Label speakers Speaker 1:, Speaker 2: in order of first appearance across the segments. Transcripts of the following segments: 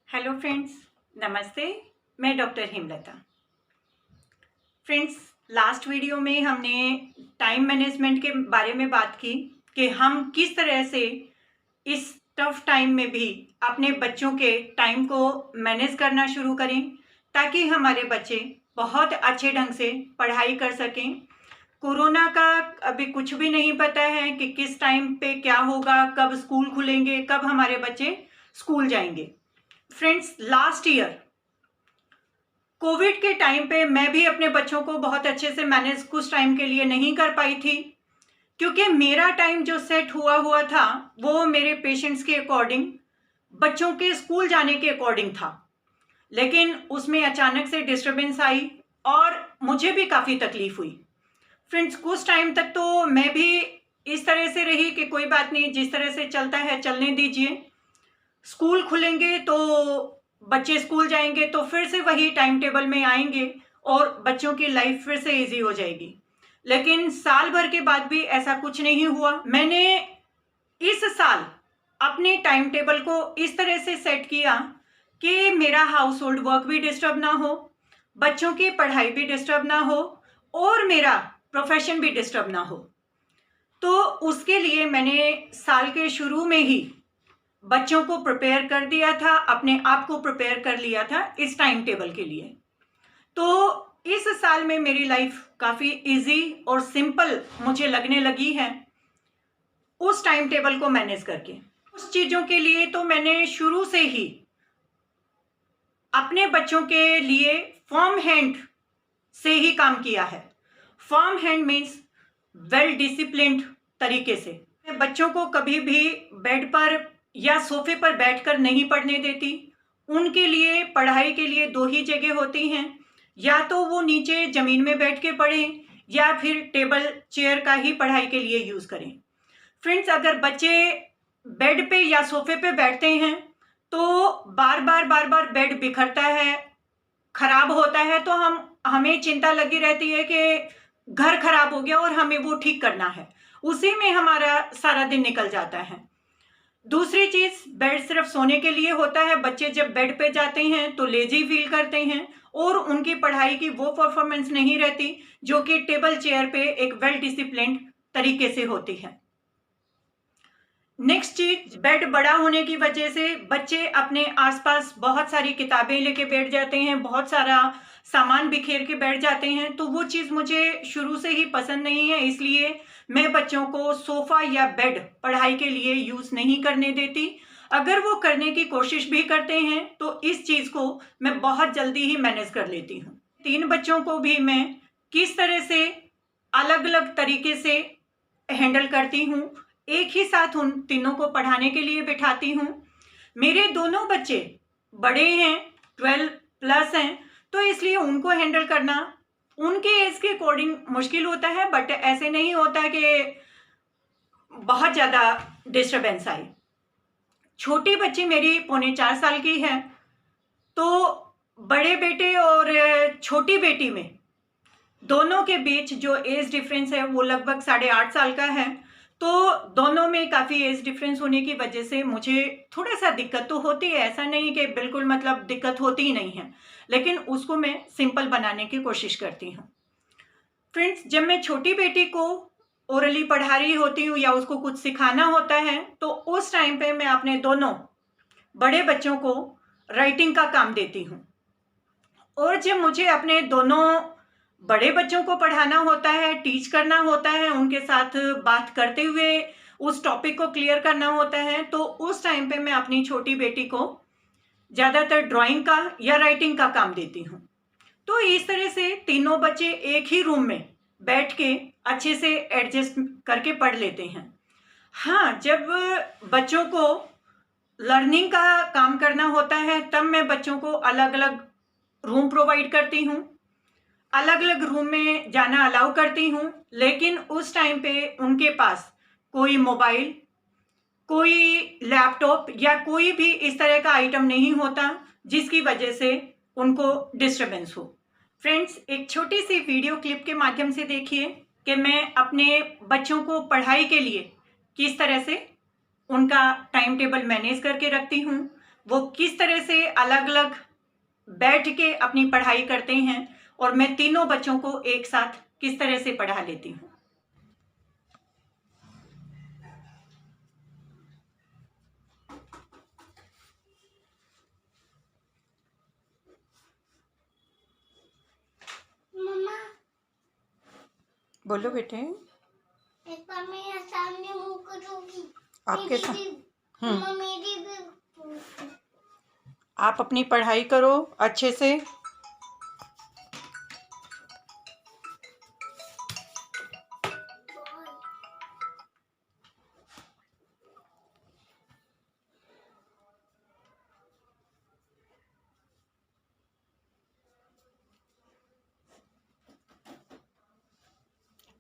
Speaker 1: Hello friends, नमस्ते। मैं doctor Hemlata. Friends, last video में हमने टाइम मैनेजमेंट के बारे में बात की कि हम किस तरह से इस टफ टाइम में भी अपने बच्चों के टाइम को मैनेज करना शुरू करें ताकि हमारे बच्चे बहुत अच्छे ढंग से पढ़ाई कर सकें। कोरोना का अभी कुछ भी नहीं पता है कि किस टाइम पे क्या होगा, कब स्कूल खुलेंगे, कब हमारे बच्चे स्कूल जाएंगे। फ्रेंड्स, लास्ट ईयर कोविड के टाइम पे मैं भी अपने बच्चों को बहुत अच्छे से मैनेज कुछ टाइम के लिए नहीं कर पाई थी, क्योंकि मेरा टाइम जो सेट हुआ था वो मेरे पेशेंट्स के अकॉर्डिंग, बच्चों के स्कूल जाने के अकॉर्डिंग था। लेकिन उसमें अचानक से डिस्टरबेंस आई और मुझे भी काफ़ी तकलीफ हुई। फ्रेंड्स, कुछ टाइम तक तो मैं भी इस तरह से रही कि कोई बात नहीं, जिस तरह से चलता है चलने दीजिए। स्कूल खुलेंगे तो बच्चे स्कूल जाएंगे तो फिर से वही टाइम टेबल में आएंगे और बच्चों की लाइफ फिर से इजी हो जाएगी। लेकिन साल भर के बाद भी ऐसा कुछ नहीं हुआ। मैंने इस साल अपने टाइम टेबल को इस तरह से सेट किया कि मेरा हाउस होल्ड वर्क भी डिस्टर्ब ना हो, बच्चों की पढ़ाई भी डिस्टर्ब ना हो और मेरा प्रोफेशन भी डिस्टर्ब ना हो। तो उसके लिए मैंने साल के शुरू में ही बच्चों को प्रिपेयर कर दिया था, अपने आप को प्रिपेयर कर लिया था इस टाइम टेबल के लिए। तो इस साल में मेरी लाइफ काफ़ी इजी और सिंपल मुझे लगने लगी है उस टाइम टेबल को मैनेज करके। उस चीज़ों के लिए तो मैंने शुरू से ही अपने बच्चों के लिए फर्म हैंड से ही काम किया है। Firm hand means well disciplined तरीके से। मैं बच्चों को कभी भी बेड पर या सोफे पर बैठकर नहीं पढ़ने देती। उनके लिए पढ़ाई के लिए दो ही जगह होती हैं, या तो वो नीचे ज़मीन में बैठ के पढ़ें या फिर टेबल चेयर का ही पढ़ाई के लिए यूज़ करें। फ्रेंड्स, अगर बच्चे बेड पे या सोफे पे बैठते हैं तो बार बार बेड बिखरता है, खराब होता है, तो हमें चिंता लगी रहती है कि घर खराब हो गया और हमें वो ठीक करना है। उसी में हमारा सारा दिन निकल जाता है। दूसरी चीज़, बेड सिर्फ सोने के लिए होता है। बच्चे जब बेड पे जाते हैं तो लेजी फील करते हैं और उनकी पढ़ाई की वो परफॉर्मेंस नहीं रहती जो कि टेबल चेयर पे एक वेल डिसिप्लिन्ड तरीके से होती है। नेक्स्ट चीज, बेड बड़ा होने की वजह से बच्चे अपने आसपास बहुत सारी किताबें लेके बैठ जाते हैं, बहुत सारा सामान बिखेर के बैठ जाते हैं। तो वो चीज़ मुझे शुरू से ही पसंद नहीं है, इसलिए मैं बच्चों को सोफ़ा या बेड पढ़ाई के लिए यूज़ नहीं करने देती। अगर वो करने की कोशिश भी करते हैं तो इस चीज़ को मैं बहुत जल्दी ही मैनेज कर लेती हूँ। 3 बच्चों को भी मैं किस तरह से अलग अलग तरीके से हैंडल करती हूँ, एक ही साथ उन तीनों को पढ़ाने के लिए बिठाती हूँ। मेरे दोनों बच्चे बड़े हैं, 12 प्लस हैं, तो इसलिए उनको हैंडल करना उनके एज के अकॉर्डिंग मुश्किल होता है, बट ऐसे नहीं होता कि बहुत ज़्यादा डिस्टर्बेंस आई। छोटी बच्ची मेरी पौने 4 साल की है, तो बड़े बेटे और छोटी बेटी में दोनों के बीच जो एज डिफरेंस है वो लगभग 8.5 साल का है। तो दोनों में काफ़ी एज डिफरेंस होने की वजह से मुझे थोड़ा सा दिक्कत तो होती है। ऐसा नहीं कि बिल्कुल मतलब दिक्कत होती ही नहीं है, लेकिन उसको मैं सिंपल बनाने की कोशिश करती हूँ। फ्रेंड्स, जब मैं छोटी बेटी को ओरली पढ़ा रही होती हूँ या उसको कुछ सिखाना होता है तो उस टाइम पे मैं अपने दोनों बड़े बच्चों को राइटिंग का काम देती हूँ। और जब मुझे अपने दोनों बड़े बच्चों को पढ़ाना होता है, टीच करना होता है, उनके साथ बात करते हुए उस टॉपिक को क्लियर करना होता है, तो उस टाइम पे मैं अपनी छोटी बेटी को ज़्यादातर ड्राइंग का या राइटिंग का काम देती हूँ। तो इस तरह से तीनों बच्चे एक ही रूम में बैठ के अच्छे से एडजस्ट करके पढ़ लेते हैं। हाँ, जब बच्चों को लर्निंग का काम करना होता है तब मैं बच्चों को अलग अलग रूम प्रोवाइड करती हूँ, अलग अलग रूम में जाना अलाउ करती हूँ, लेकिन उस टाइम पे उनके पास कोई मोबाइल, कोई लैपटॉप या कोई भी इस तरह का आइटम नहीं होता जिसकी वजह से उनको डिस्टरबेंस हो। फ्रेंड्स, एक छोटी सी वीडियो क्लिप के माध्यम से देखिए कि मैं अपने बच्चों को पढ़ाई के लिए किस तरह से उनका टाइम टेबल मैनेज करके रखती हूँ। वो किस तरह से अलग अलग बैठ के अपनी पढ़ाई करते हैं और मैं तीनों बच्चों को एक साथ किस तरह से पढ़ा लेती हूँ।
Speaker 2: मम्मा
Speaker 1: बोलो बेटे।
Speaker 2: एक बार मेरे सामने मुंह करोगी?
Speaker 1: आपके साथ
Speaker 2: मम्मा मेरी भी
Speaker 1: आप अपनी पढ़ाई करो अच्छे से।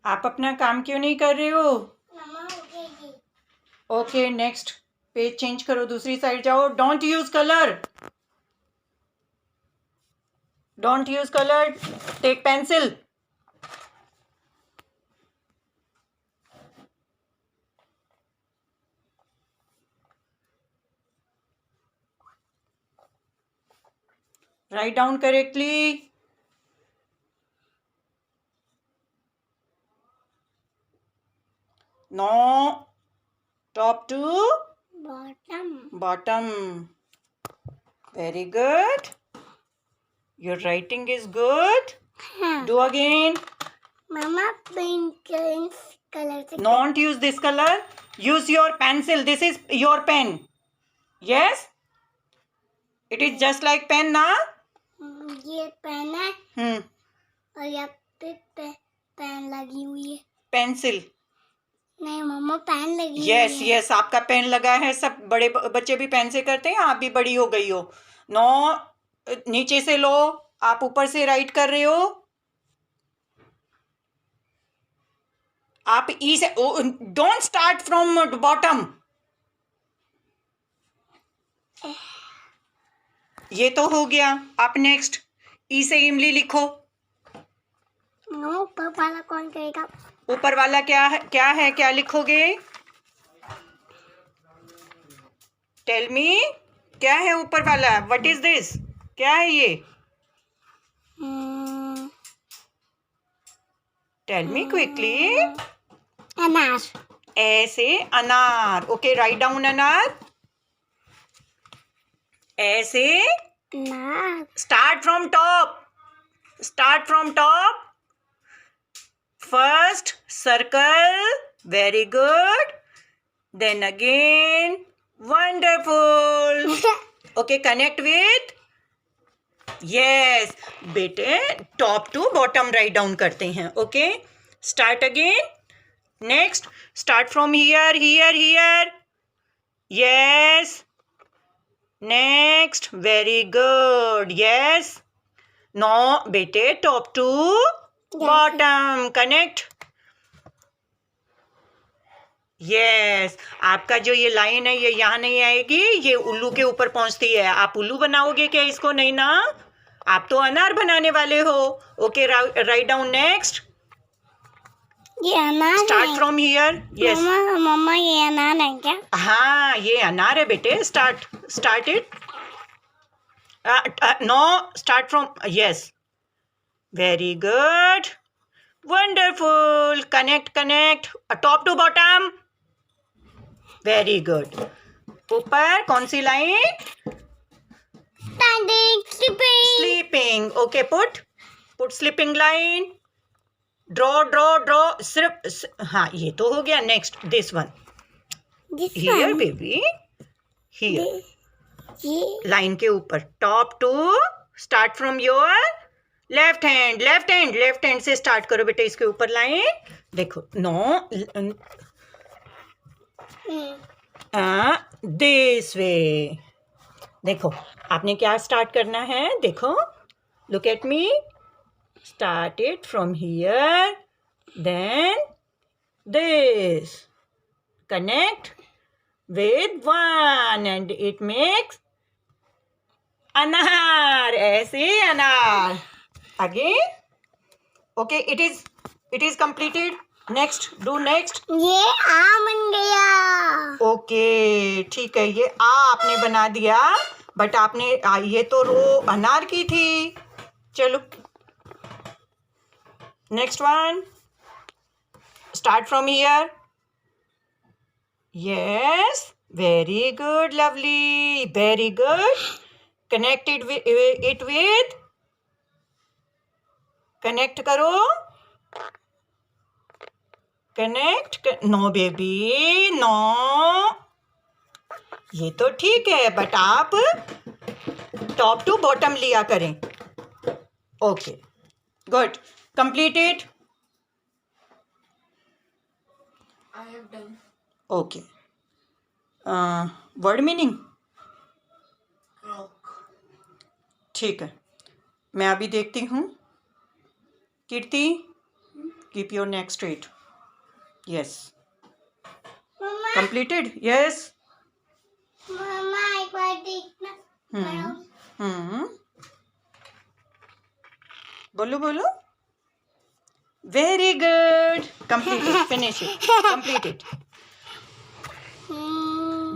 Speaker 1: आप अपना काम क्यों नहीं कर रहे हो?
Speaker 2: मम्मा उठेगी।
Speaker 1: ओके, नेक्स्ट पेज चेंज करो, दूसरी साइड जाओ। Don't use colour, don't use colour, take pencil. Write down correctly. No, top to bottom. Very good. Your writing is good. Do again.
Speaker 2: मम्मा पिंक कलर से
Speaker 1: Don't use this color. Use your pencil. This is your pen. Yes. It is just like pen, na?
Speaker 2: ये pen है और यहाँ पे pen लगी हुई है।
Speaker 1: Pencil.
Speaker 2: नहीं मम्मा पेन लगी
Speaker 1: यस
Speaker 2: हुई है।
Speaker 1: यस, आपका पेन लगा है। सब बड़े बच्चे भी पेन से करते हैं, आप भी बड़ी हो गई हो। नो, नीचे से लो, आप ऊपर से राइट कर रहे हो। आप ई से, डोंट स्टार्ट फ्रॉम बॉटम। ये तो हो गया। आप नेक्स्ट ई से इमली लिखो।
Speaker 2: ऊपर वाला कौन करेगा?
Speaker 1: ऊपर वाला क्या है? क्या लिखोगे? टेल मी, क्या है ऊपर वाला? What is this? क्या है ये? Tell me quickly.
Speaker 2: अनार।
Speaker 1: ऐसे अनार। ओके, राइट डाउन अनार। ऐसे
Speaker 2: अनार।
Speaker 1: Start from top. Start from top. First circle, very good. Then again, wonderful. Okay, connect with. Yes, बेटे top to bottom write down करते हैं. Okay, start again. Next, start from here, here, here. Yes. Next, very good. Yes. No, बेटे top to bottom connect. Yes, आपका जो ये line है ये यहाँ नहीं आएगी, ये उल्लू के ऊपर पहुंचती है। आप उल्लू बनाओगे क्या इसको? नहीं ना, आप तो अनार बनाने वाले हो। Okay, write down next.
Speaker 2: ये अनार
Speaker 1: स्टार्ट फ्रॉम हियर। यस
Speaker 2: मम्मा ये अनार है क्या?
Speaker 1: हाँ, ये अनार है बेटे। Start it. No, start from. Yes, very good, wonderful. Connect top to bottom. Very good. ऊपर कौन सी line? sleeping. Okay, put sleeping line. draw. सिर्फ हाँ, ये तो हो गया। Next this one. here baby, here. Line के ऊपर top to. Start from your left hand से स्टार्ट करो बेटे। इसके ऊपर लाइन देखो। No, this way. देखो आपने क्या स्टार्ट करना है। देखो, look at me. Start it from here, then this, connect with one and it makes अनार. ऐसे अनार. Again. Okay, it is completed. Next, do next.
Speaker 2: ये आ बन गया।
Speaker 1: Okay, ठीक है, ये आ आपने बना दिया। बट आपने ये तो रो अनार की थी। चलो next one, start from here. Yes, very good, lovely, very good. Connected it with, connect करो, कनेक्ट। नो बेबी, नो, ये तो ठीक है बट आप टॉप टू बॉटम लिया करें। Okay, good, completed.
Speaker 2: I have done.
Speaker 1: Okay, word meaning ठीक है, मैं अभी देखती हूँ। Kirti, keep your neck straight. Yes,
Speaker 2: Mama,
Speaker 1: completed. Yes.
Speaker 2: Mama, एक बार देखना।
Speaker 1: बोलो बोलो। Very good, completed, finish it, completed.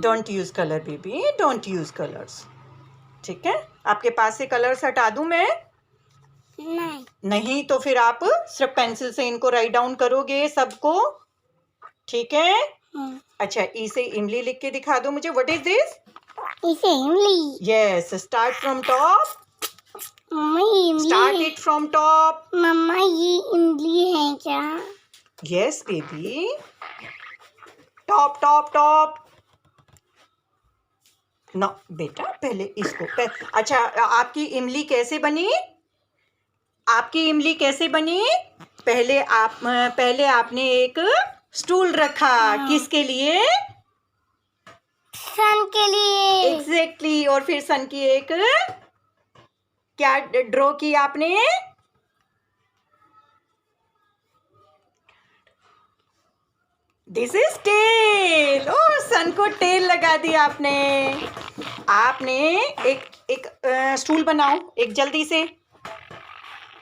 Speaker 1: Don't use colour baby, don't use colours. ठीक है, आपके पास से कलर्स हटा दूं मैं?
Speaker 2: नहीं।
Speaker 1: नहीं तो फिर आप सिर्फ पेंसिल से इनको राइट डाउन करोगे सबको। ठीक है, अच्छा, ई से इमली लिख के दिखा दो मुझे। What is this?
Speaker 2: इसे इमली।
Speaker 1: Yes, start from top.
Speaker 2: मम्मा ये इमली
Speaker 1: स्टार्ट
Speaker 2: है।
Speaker 1: It from top.
Speaker 2: मम्मा ये इमली है क्या?
Speaker 1: Yes baby, top top top. No बेटा, पहले इसको अच्छा, आपकी इमली कैसे बनी? आपकी इमली कैसे बनी? पहले आपने एक स्टूल रखा। किसके लिए?
Speaker 2: सन के लिए।
Speaker 1: एग्जैक्टली। और फिर सन की एक क्या ड्रॉ की आपने? This is tail. ओ, सन को टेल लगा दिया आपने। आपने एक स्टूल बनाओ, एक जल्दी से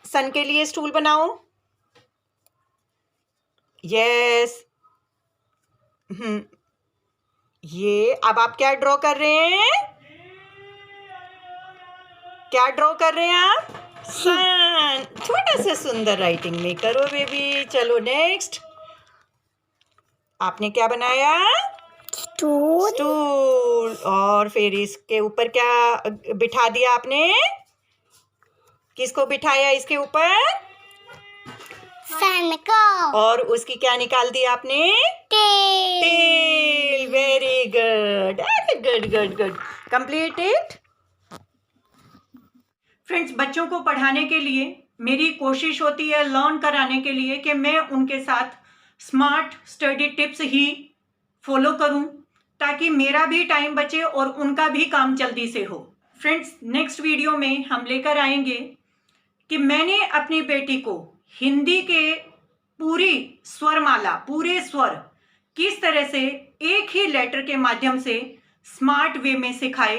Speaker 1: सन के लिए स्टूल बनाओ। यस। ये अब आप क्या ड्रॉ कर रहे हैं? क्या ड्रॉ कर रहे हैं आप? सन। थोड़ा सा सुंदर राइटिंग में करो बेबी। चलो नेक्स्ट, आपने क्या बनाया? स्टूल। और फिर इसके ऊपर क्या बिठा दिया आपने? किसको बिठाया इसके ऊपर?
Speaker 2: सन को।
Speaker 1: और उसकी क्या निकाल दी आपने? Tell. Very good, good good good, completed. Friends, बच्चों को पढ़ाने के लिए मेरी कोशिश होती है लर्न कराने के लिए कि मैं उनके साथ स्मार्ट स्टडी टिप्स ही फॉलो करूं, ताकि मेरा भी टाइम बचे और उनका भी काम जल्दी से हो। फ्रेंड्स, नेक्स्ट वीडियो में हम लेकर आएंगे कि मैंने अपनी बेटी को हिंदी के पूरी स्वरमाला, पूरे स्वर किस तरह से एक ही लेटर के माध्यम से स्मार्ट वे में सिखाए,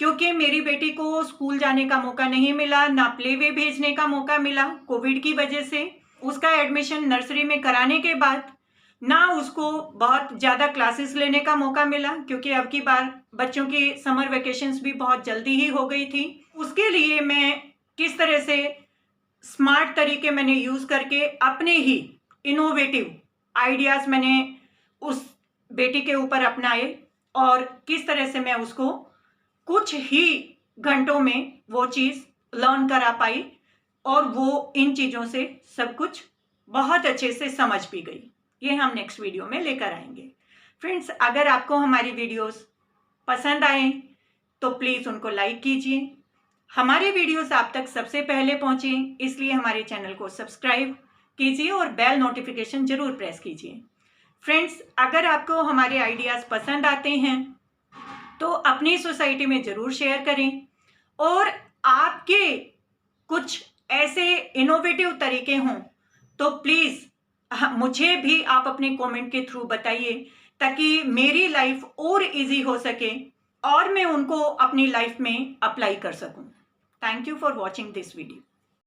Speaker 1: क्योंकि मेरी बेटी को स्कूल जाने का मौका नहीं मिला, ना प्ले वे भेजने का मौका मिला कोविड की वजह से। उसका एडमिशन नर्सरी में कराने के बाद ना उसको बहुत ज़्यादा क्लासेस लेने का मौका मिला, क्योंकि अब की बार बच्चों की समर वेकेशंस भी बहुत जल्दी ही हो गई थी। उसके लिए मैं किस तरह से स्मार्ट तरीके मैंने यूज़ करके अपने ही इनोवेटिव आइडियाज़ मैंने उस बेटी के ऊपर अपनाए, और किस तरह से मैं उसको कुछ ही घंटों में वो चीज़ लर्न करा पाई, और वो इन चीज़ों से सब कुछ बहुत अच्छे से समझ भी गई। ये हम नेक्स्ट वीडियो में लेकर आएंगे। फ्रेंड्स, अगर आपको हमारी वीडियोस पसंद आए तो प्लीज़ उनको लाइक कीजिए। हमारे वीडियोस आप तक सबसे पहले पहुँचे, इसलिए हमारे चैनल को सब्सक्राइब कीजिए और बेल नोटिफिकेशन ज़रूर प्रेस कीजिए। फ्रेंड्स, अगर आपको हमारे आइडियाज़ पसंद आते हैं तो अपनी सोसाइटी में ज़रूर शेयर करें, और आपके कुछ ऐसे इनोवेटिव तरीके हों तो प्लीज़ मुझे भी आप अपने कमेंट के थ्रू बताइए, ताकि मेरी लाइफ और इजी हो सके और मैं उनको अपनी लाइफ में अप्लाई कर सकूं। Thank you for watching this video.